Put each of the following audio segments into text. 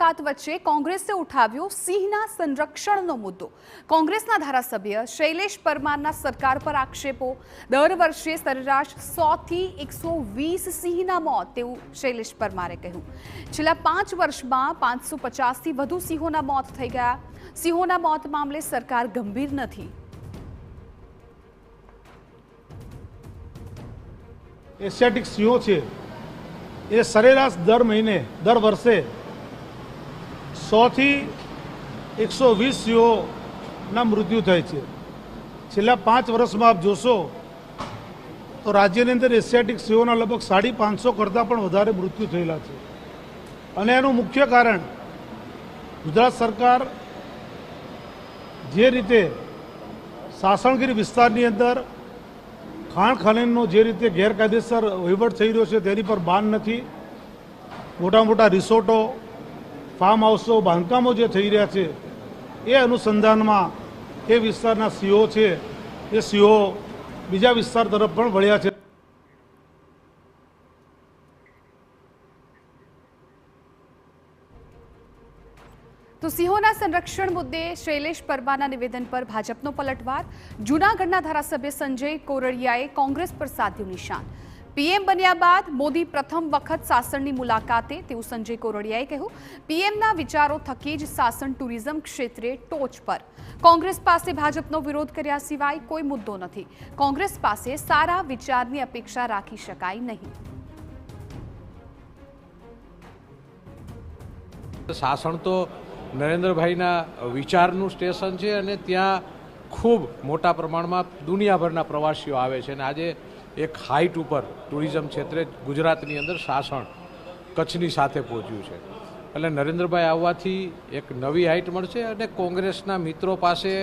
મુલાકાત વચ્ચે કોંગ્રેસે ઉઠાવ્યો સિંહના સંરક્ષણનો મુદ્દો। કોંગ્રેસના ધારાસભ્ય શૈલેષ પરમારના સરકાર પર આક્ષેપો। દર વર્ષે સરેરાશ 100 થી 120 સિંહના મોત તેવું શૈલેષ પરમારે કહ્યું। છેલ્લા 5 વર્ષમાં 550 થી વધુ સિંહોના મોત થઈ ગયા। સિંહોના મોત મામલે સરકાર ગંભીર નથી। એશિયાટિક સિંહો છે એ સરેરાશ દર વર્ષે 100 થી 120 સિંહોના મૃત્યુ થાય છે। છેલ્લા 5 વર્ષમાં આપ જોશો તો રાજ્યની અંદર એશિયાટિક સિંહોના લગભગ 550 કરતાં પણ વધારે મૃત્યુ થયેલા છે। અને એનું મુખ્ય કારણ ગુજરાત સરકાર જે રીતે સાસણગીર વિસ્તારની અંદર ખાણ ખનનનો જે રીતે ગેરકાયદેસર વહીવટ થઈ રહ્યો છે તેની પર બાન નથી। મોટા મોટા રિસોર્ટો, ફાર્મ હાઉસો, બાંધકામો જે થઈ રહ્યા છે એ અનુસંધાનમાં એ વિસ્તારના સિંહો છે એ સિંહો બીજા વિસ્તાર તરફ પણ વળ્યા છે। તો સિંહોના સંરક્ષણ મુદ્દે શૈલેષ પરમારના નિવેદન પર ભાજપનો પલટવાર। જૂનાગઢના ધારાસભ્ય સંજય કોરડિયાએ કોંગ્રેસ પર સાધ્યું નિશાન। પીએમ બન્યા બાદ મોદી પ્રથમ વખત સાસણની મુલાકાતે તેવું સંજય કોરડિયાએ કહ્યું। પીએમના વિચારો થકી જ સાસણ ટુરિઝમ ક્ષેત્રે ટોચ પર। કોંગ્રેસ પાસે ભાજપનો વિરોધ કર્યા સિવાય કોઈ મુદ્દો નથી। કોંગ્રેસ પાસે સારા વિચારની અપેક્ષા રાખી શકાય નહીં। સાસણ તો નરેન્દ્રભાઈના વિચારનું સ્ટેશન છે અને ત્યાં ખૂબ મોટા પ્રમાણમાં દુનિયાભરના પ્રવાસીઓ આવે છે અને આજે એક હાઇટ ઉપર ટુરિઝમ ક્ષેત્રે ગુજરાતની અંદર સાસણ કચ્છની સાથે પહોંચ્યું છે। એટલે નરેન્દ્રભાઈ આવવાથી એક નવી હાઇટ મળશે અને કોંગ્રેસના મિત્રો પાસે,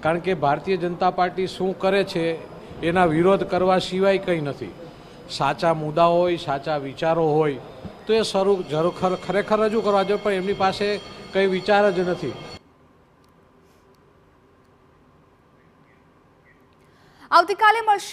કારણ કે ભારતીય જનતા પાર્ટી શું કરે છે એના વિરોધ કરવા સિવાય કંઈ નથી। સાચા મુદ્દા હોય, સાચા વિચારો હોય તો એ ખરેખર રજૂ કરવા જોઈએ, પણ એમની પાસે કંઈ વિચાર જ નથી। આવતીકાલે મળશે